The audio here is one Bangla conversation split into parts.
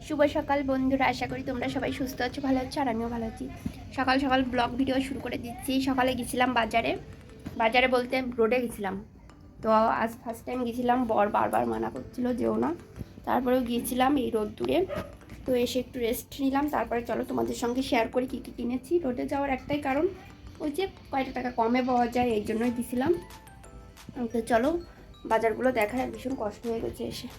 শুভ সকাল বন্ধুরা, আশা করি তোমরা সবাই সুস্থ আছো, ভালো আছো, আর আমিও ভালো আছি। সকাল সকাল ব্লগ ভিডিও শুরু করে দিচ্ছি। সকালে গেছিলাম বাজারে বলতে রোডে গেছিলাম। তো আজ ফার্স্ট টাইম গেছিলাম, বারবার মানা করছিল যেও না, তারপরেও গিয়েছিলাম এই রোদ্দুরে। তো এসে একটু রেস্ট নিলাম, তারপরে চলো তোমাদের সঙ্গে শেয়ার করি কী কী কিনেছি। রোডে যাওয়ার একটাই কারণ, ওই যে কয়টা টাকা কমে পাওয়া যায়, এই জন্যই দিয়েছিলাম। তো চলো বাজারগুলো দেখায়, ভীষণ কষ্ট হয়ে গেছে এসে।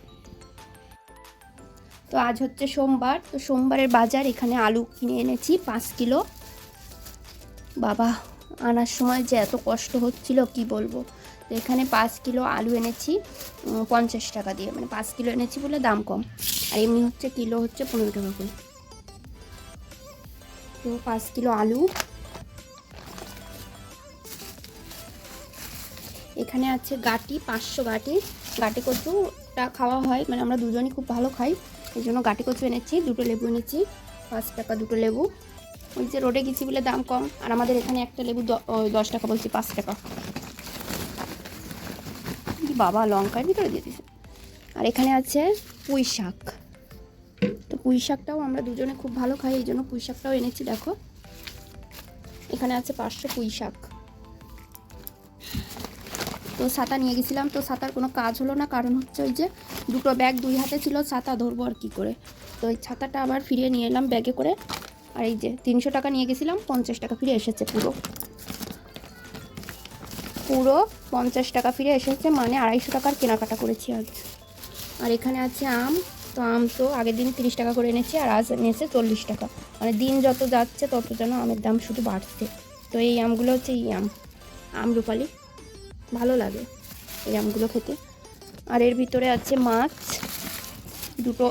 তো আজ হচ্ছে সোমবার, তো সোমবারের বাজার। এখানে আলু কিনে এনেছি 5 কিলো। বাবা, আনার সময় যে এত কষ্ট হচ্ছিল কি বলবো। তো এখানে 5 কিলো আলু এনেছি 50 টাকা দিয়ে, মানে 5 কিলো এনেছি বলে দাম কম। আর এমনি হচ্ছে কিলো হচ্ছে 15 টাকা করে। তো 5 কিলো আলু। এখানে আছে গাটি, 500 গাটি। গাটি কচুটা খাওয়া হয়, মানে আমরা দুজনই খুব ভালো খাই, এই জন্য গাটি কচু এনেছি। 2টো লেবু এনেছি, 5 টাকা 2টো লেবু। ওই যে রোডে গেছি বলে দাম কম, আর আমাদের এখানে একটা লেবু 10 টাকা, বলছি 5 টাকা। বাবা, লঙ্কার ভিতরে দিয়ে দিয়েছে। আর এখানে আছে পুঁই শাক। তো পুঁই শাকটাও আমরা দুজনে খুব ভালো খাই, এই জন্য পুঁই শাকটাও এনেছি। দেখো এখানে আছে 500 পুঁই শাক। তো ছাতা নিয়ে গেছিলাম, তো ছাতার কোনো কাজ হলো না, কারণ হচ্ছে ওই যে 2টো ব্যাগ 2 হাতে ছিল, ছাতা ধরবো আর কী করে। তো ওই ছাতাটা আবার ফিরিয়ে নিয়ে এলাম ব্যাগে করে। আর এই যে 300 টাকা নিয়ে গেছিলাম, 50 টাকা ফিরে এসেছে। পুরো 50 টাকা ফিরে এসেছে, মানে 250 টাকার কেনাকাটা করেছি আজ। আর এখানে আছে আম। তো আম তো আগের দিন 30 টাকা করে এনেছি, আর আজ এনেছে 40 টাকা। মানে দিন যত যাচ্ছে তত যেন আমের দাম শুধু বাড়ছে। তো এই আমগুলো হচ্ছে আমরুপালি, ভালো লাগে এই আমগুলো খেতে। আর এর ভিতরে আছে মাছ, 2টো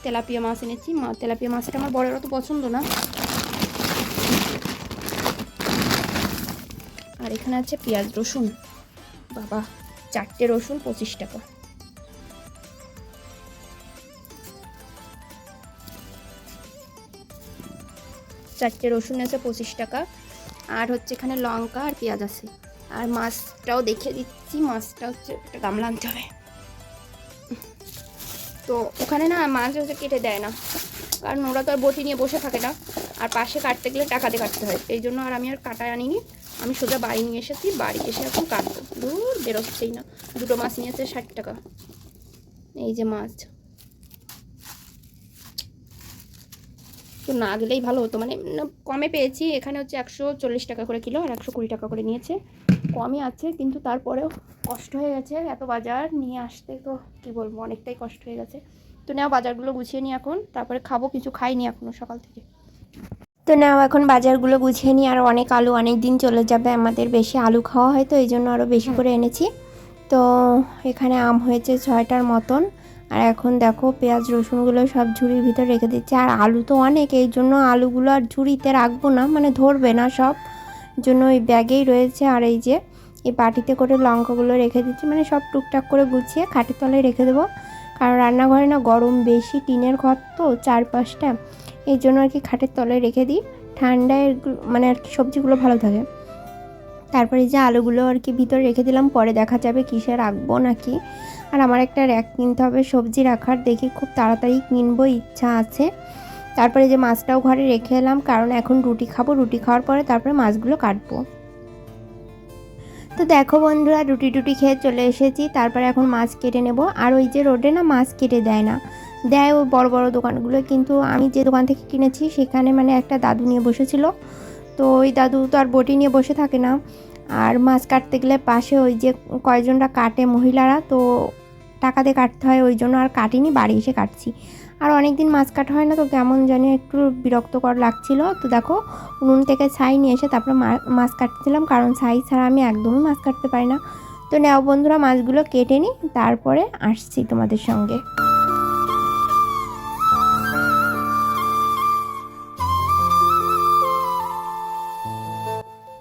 তেলাপিয়া মাছ এনেছি। তেলাপিয়া মাছটা আমার বড়ের অত পছন্দ না। আর এখানে আছে পেঁয়াজ রসুন। বাবা, 4টে রসুন 25 টাকা। চারটে রসুন আছে 25 টাকা। আর হচ্ছে এখানে লঙ্কা আর পেঁয়াজ আছে। আর মাছটাও দেখে দিচ্ছি, মাছটা হচ্ছে একটা গামলা আনতে হবে। তো ওখানে না মাছ হচ্ছে কেটে দেয় না, কারণ ওরা তো আর বটি নিয়ে বসে থাকে না, আর পাশে কাটতে গেলে টাকা দিয়ে কাটতে হয়, এই জন্য আর আমি আর কাটায় আনিনি। আমি সোজা বাড়ি নিয়ে এসেছি, বাড়ি এসে এখন কাটবো। দূর বেরোচ্ছেই না। 2টো মাছ নিয়েছে 60 টাকা। এই যে মাছ, তো না গেলেই ভালো হতো, মানে কমে পেয়েছি। এখানে হচ্ছে 140 টাকা করে কিলো, আর 120 টাকা করে নিয়েছে। কমই আছে, কিন্তু তারপরেও কষ্ট হয়ে গেছে এত বাজার নিয়ে আসতে। তো কী বলবো, অনেকটাই কষ্ট হয়ে গেছে। তো নাও বাজারগুলো গুছিয়ে নিই এখন, তারপরে খাবো। কিছু খাইনি এখনও সকাল থেকে। তো নাও এখন বাজারগুলো গুছিয়ে নিই। আর অনেক আলু, অনেক দিন চলে যাবে আমাদের, বেশি আলু খাওয়া হয়, তো এই জন্য আরও বেশি করে এনেছি। তো এখানে আম হয়েছে 6টার মতন। আর এখন দেখো পেঁয়াজ রসুনগুলো সব ঝুড়ির ভিতর রেখে দিচ্ছে। আর আলু তো অনেক, এই জন্য আলুগুলো আর ঝুড়িতে রাখবো না, মানে ধরবে না, সব জন্য ওই ব্যাগেই রয়েছে। আর এই যে এই বাটিতে করে লঙ্কাগুলো রেখে দিচ্ছি, মানে সব টুকটাক করে গুছিয়ে খাটের তলায় রেখে দেবো। কারণ রান্নাঘরে না গরম বেশি, টিনের ঘর তো 4-5টা, এই জন্য আর কি খাটের তলায় রেখে দিই। ঠান্ডায় মানে আর কি সবজিগুলো ভালো থাকে। তারপরে যে আলুগুলো আর কি ভিতরে রেখে দিলাম, পরে দেখা যাবে কিসে রাখবো নাকি। আর আমার একটা র্যাক কিনতে হবে সবজি রাখার, দেখি খুব তাড়াতাড়ি কিনবো, ইচ্ছা আছে। তারপরে যে মাছটাও ঘরে রেখে এলাম, কারণ এখন রুটি খাবো, রুটি খাওয়ার পরে তারপরে মাছগুলো কাটবো। তো দেখো বন্ধুরা, রুটি খেয়ে চলে এসেছি, তারপরে এখন মাছ কেটে নেব। আর ওই যে রোডে না মাছ কেটে দেয় না, দেয় ওই বড় বড় দোকানগুলো, কিন্তু আমি যে দোকান থেকে কিনেছি সেখানে মানে একটা দাদু নিয়ে বসেছিল। তো ওই দাদু তো আর বটি নিয়ে বসে থাকে না, আর মাছ কাটতে গেলে পাশে ওই যে কয়জনরা কাটে মহিলারা, তো টাকা দিয়ে কাটতে হয়, ওই জন্য আর কাটিনি, বাড়ি এসে কাটছি। আর অনেক দিন মাছ কাটা হয় না, তো কেমন জানি একটু বিরক্তকর লাগছিল। তো দেখো উনুন থেকে ছাই নিয়ে এসে তারপরে মাছ কাটছিলাম, কারণ ছাই ছাড়া আমি একদমই মাছ কাটতে পারি না। তো নাও বন্ধুরা, মাছগুলো কেটে নিই, তারপরে আসছি তোমাদের সঙ্গে।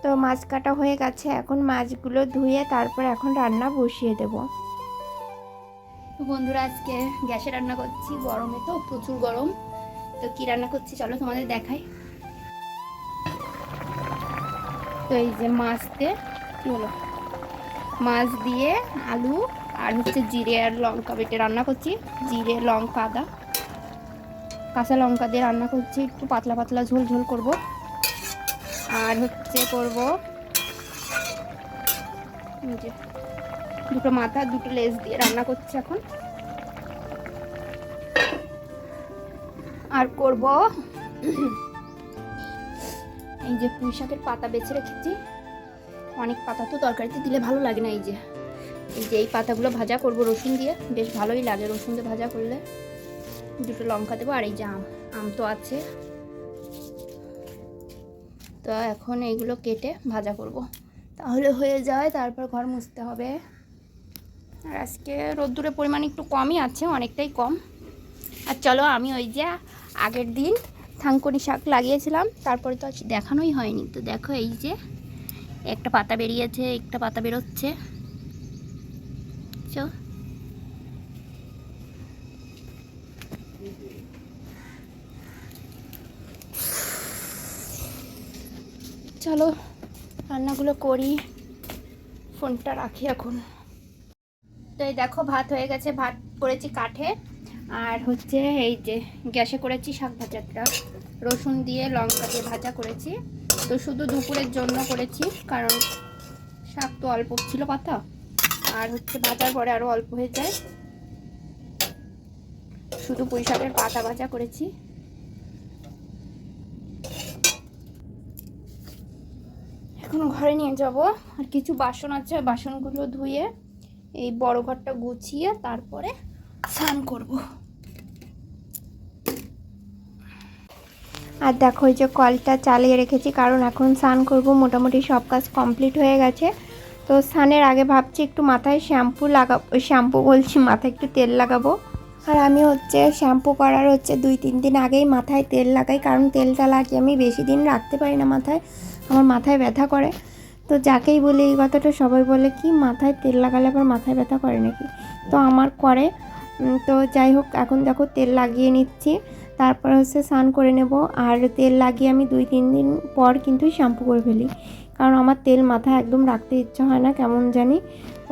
তো মাছ কাটা হয়ে গেছে, এখন মাছগুলো ধুয়ে তারপর এখন রান্না বসিয়ে দেব। তো বন্ধুরা, আজকে গ্যাসে রান্না করছি, গরমে তো প্রচুর গরম। তো কি রান্না করছি চলো তোমাদের দেখাই। তো এই যে মাছ দিয়ে কি হলো, মাছ দিয়ে আলু আর হচ্ছে জিরে আর লঙ্কা বেটে রান্না করছি, জিরে লঙ্কা আদা। কাঁচা লঙ্কা দিয়ে রান্না করছি, একটু পাতলা পাতলা ঝোল ঝোল করব। আর হচ্ছে করব যে দুটো মাথা দুটো লেজ দিয়ে রান্না করছি এখন। আর করব এই যে পুঁই শাকের পাতা বেছে রেখেছি, অনেক পাতা তো তরকারিতে দিলে ভালো লাগে না। এই পাতাগুলো ভাজা করব রসুন দিয়ে, বেশ ভালোই লাগে রসুন দিয়ে ভাজা করলে। দুটো লঙ্কা দেবো, আর এই যে আম তো আছে, তো এখন এইগুলো কেটে ভাজা করব, তাহলে হয়ে যায়। তারপর ঘর মুছতে হবে। আর আজকে রোদ্দুরের পরিমাণ একটু কমই আছে, অনেকটাই কম। আর চলো, আমি ওই যে আগের দিন থানকুনি শাক লাগিয়েছিলাম, তারপরে তো দেখানোই হয়নি। তো দেখো, এই যে একটা পাতা বেরিয়েছে, একটা পাতা বেরোচ্ছে। চলো রান্নাগুলো করি, ফোনটা রাখি এখন। তো এই দেখো ভাত হয়ে গেছে, ভাত করেছি কাঠে। আর হচ্ছে এই যে গ্যাসে করেছি শাক ভাজাটা, রসুন দিয়ে লঙ্কা দিয়ে ভাজা করেছি। তো শুধু দুপুরের জন্য করেছি, কারণ শাক তো অল্প ছিল পাতা, আর হচ্ছে ভাজার পরে আরও অল্প হয়ে যায়। শুধু পুঁই শাকের পাতা ভাজা করেছি। এখন ঘরে নিয়ে যাব। আর কিছু বাসন আছে, বাসনগুলো ধুয়ে এই বড় ঘরটা গুছিয়ে তারপরে স্নান করব। আর দেখো, এই যে কলটা চালিয়ে রেখেছি, কারণ এখন স্নান করব। মোটামুটি সব কাজ কমপ্লিট হয়ে গেছে। তো স্নানের আগে ভাবছি একটু মাথায় শ্যাম্পু লাগাবো, শ্যাম্পু বলছি, মাথায় একটু তেল লাগাবো। আর আমি হচ্ছে শ্যাম্পু করার 2-3 দিন আগেই মাথায় তেল লাগাই, কারণ তেলটা লাগিয়ে আমি বেশি দিন রাখতে পারি না মাথায়, আমার মাথায় ব্যথা করে। তো যাকেই বলি এই কথাটা, সবাই বলে কি মাথায় তেল লাগালে আবার মাথায় ব্যথা করে নাকি, তো আমার করে। তো যাই হোক, এখন দেখো তেল লাগিয়ে নিচ্ছি, তারপর হচ্ছে স্নান করে নেব। আর তেল লাগিয়ে আমি 2-3 দিন পর কিন্তু শ্যাম্পু করে ফেলি, কারণ আমার তেল মাথায় একদম রাখতে ইচ্ছা হয় না, কেমন জানি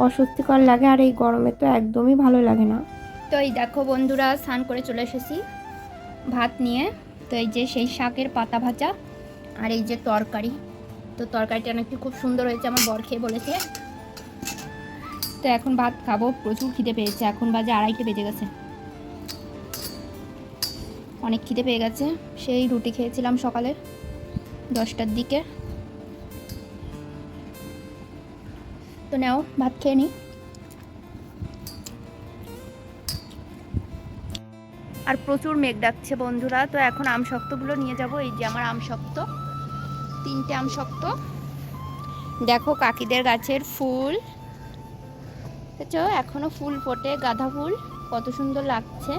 অস্বস্তিকর লাগে। আর এই গরমে তো একদমই ভালো লাগে না। তো এই দেখো বন্ধুরা, স্নান করে চলে এসেছি ভাত নিয়ে। তো এই যে সেই শাকের পাতা ভাজা, আর এই যে তরকারি। তো তরকারিটা নাকি খুব সুন্দর হয়েছে, আমার বর খেয়ে বলেছে। তো এখন ভাত খাবো, প্রচুর খিদে পেয়েছে। এখন বাজে 2:30 বেজে গেছে, অনেক খিদে পেয়ে গেছে। সেই রুটি খেয়েছিলাম সকালে 10টার দিকে। তো নাও ভাত খেয়ে নিই। আর প্রচুর মেঘ ডাকছে বন্ধুরা। তো এখন আমশক্তগুলো নিয়ে যাব। এই যে আমার আমশক্ত, 3টে আমশক্ত। দেখো কাকিদের গাছের ফুল, দেখছো এখনো ফুল ফোটে, গাঁদা ফুল, কত সুন্দর লাগছে।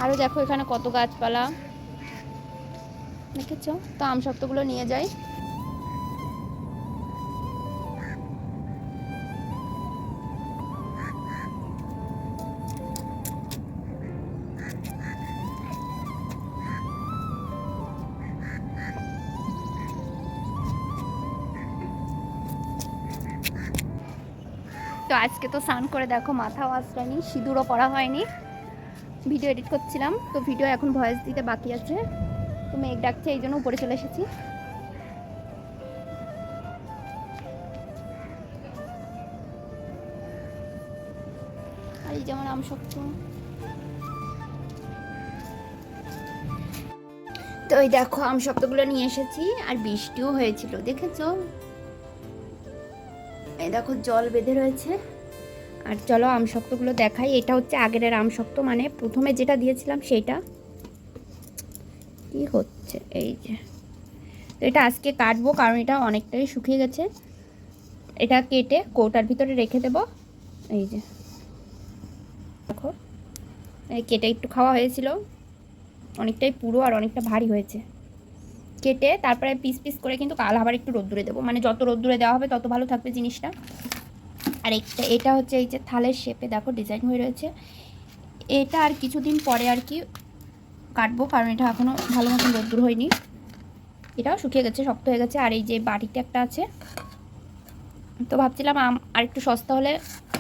আরও দেখো এখানে কত গাছপালা, দেখেছো? তো আমশক্তগুলো নিয়ে যাই। তো আজকে তো স্নান করে দেখো মাথাও আসলানি, সিঁদুরও পরা হয়নি, ভিডিও এডিট করছিলাম। তো ভিডিও এখন ভয়েস দিতে বাকি আছে। তো মেঘ ডাকছে, এই জন্য উপরে চলে এসেছি। আর এই যেমন আমশক্ত। তো এই দেখো আমশক্তগুলো নিয়ে এসেছি। আর বৃষ্টিও হয়েছিল, দেখেছো? এই দেখো জল বেঁধে রয়েছে। আর চলো আমশক্তগুলো দেখাই। এটা হচ্ছে আগের আমশক্ত, মানে প্রথমে যেটা দিয়েছিলাম সেইটা। কি হচ্ছে এই যে, তো এটা আজকে কাটবো, কারণ এটা অনেকটাই শুকিয়ে গেছে। এটা কেটে কৌটার ভিতরে রেখে দেব। এই যে দেখো, কেটে একটু খাওয়া হয়েছিল, অনেকটাই পুরো আর অনেকটা ভারী হয়েছে। কেটে তারপরে পিস পিস করে কিন্তু কাল আবার একটু রোদ্দুরে দেবো, মানে যত রোদ্দুরে দেওয়া হবে তত ভালো থাকবে জিনিসটা। আর এটা হচ্ছে এই যে থালের শেপে দেখো ডিজাইন হয়ে রয়েছে। এটা আর কিছুদিন পরে আর কি কাটবো, কারণ এটা এখনও ভালো মতন রোদ্দুর হয়নি, এটাও শুকিয়ে গেছে, শক্ত হয়ে গেছে। আর এই যে বাটিতে একটা আছে, তো ভাবছিলাম আর একটু সস্তা হলে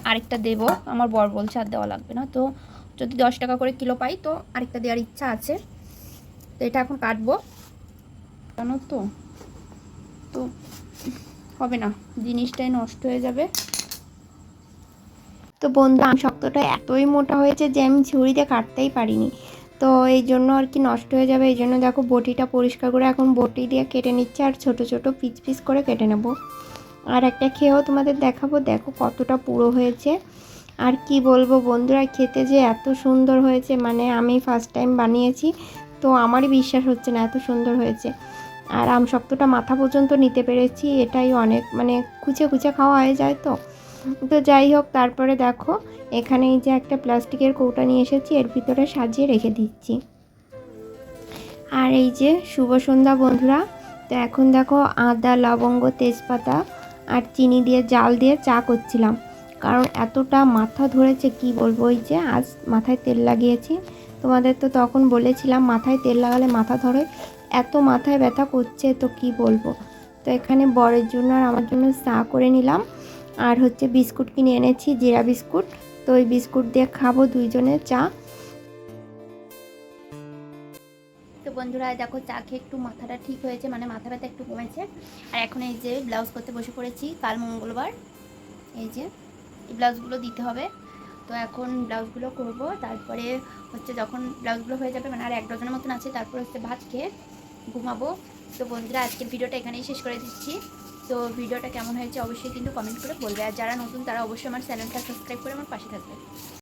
আরেকটা দেবো, আমার বর বলছে আর দেওয়া লাগবে না। তো যদি 10 টাকা করে কিলো পাই তো আরেকটা দেওয়ার ইচ্ছা আছে। তো এটা এখন কাটবো, জানো তো, তো হবে না, জিনিসটাই নষ্ট হয়ে যাবে। তো বন্ধু আম শক্তটা এতই মোটা হয়েছে যে আমি ছুরিতে কাটতেই পারিনি, তো এই জন্য আর কি নষ্ট হয়ে যাবে। এই জন্য দেখো বটিটা পরিষ্কার করে এখন বটি দিয়ে কেটে নিচ্ছে, আর ছোট ছোট পিস পিস করে কেটে নেব। আর একটা খেয়েও তোমাদের দেখাবো, দেখো কতটা পুরো হয়েছে। আর কি বলবো বন্ধুরা, খেতে যে এত সুন্দর হয়েছে, মানে আমি ফার্স্ট টাইম বানিয়েছি তো আমারই বিশ্বাস হচ্ছে না, এত সুন্দর হয়েছে। আর আম শক্তটা মাথা পর্যন্ত নিতে পেরেছি, এটাই অনেক, মানে কুচে কুচে খাওয়া হয়ে যায় তো। তো যাই হোক, তারপরে দেখো এখানে এই যে একটা প্লাস্টিকের কৌটা নিয়ে এসেছি, এর ভিতরে সাজিয়ে রেখে দিচ্ছি। আর এই যে শুভ সন্ধ্যা বন্ধুরা। তো এখন দেখো আদা, লবঙ্গ, তেজপাতা আর চিনি দিয়ে জাল দিয়ে চা করছিলাম, কারণ এতটা মাথা ধরেছে কি বলবো। ওই যে আজ মাথায় তেল লাগিয়েছি, তোমাদের তো তখন বলেছিলাম মাথায় তেল লাগালে মাথা ধরে, এত মাথায় ব্যথা করছে তো কি বলবো। তো এখানে বরের জন্য আর আমার জন্য চা করে নিলাম, আর হচ্ছে বিস্কুট কিনে এনেছি, জিরা বিস্কুট। তো ওই বিস্কুট দিয়ে খাবো দুইজনে চা। তো বন্ধুরা দেখো চা খেয়ে একটু মাথাটা ঠিক হয়েছে, মানে মাথা ব্যথা একটু কমেছে। আর এখন এই যে ব্লাউজ করতে বসে পড়েছি, কাল মঙ্গলবার, এই যে এই ব্লাউজগুলো দিতে হবে। তো এখন ব্লাউজগুলো করব, তারপরে হচ্ছে যখন ব্লাউজগুলো হয়ে যাবে, মানে আর 1 ডজনের মতন আছে, তারপর হচ্ছে ভাত খেয়ে ঘুমাবো। তো বন্ধুরা আজকের ভিডিওটা এখানেই শেষ করে দিচ্ছি। তো ভিডিওটা কেমন হয়েছে অবশ্যই কিন্তু কমেন্ট করে বলবে, আর যারা নতুন তারা অবশ্যই আমার চ্যানেলটা সাবস্ক্রাইব করে আমার পাশে থাকবে।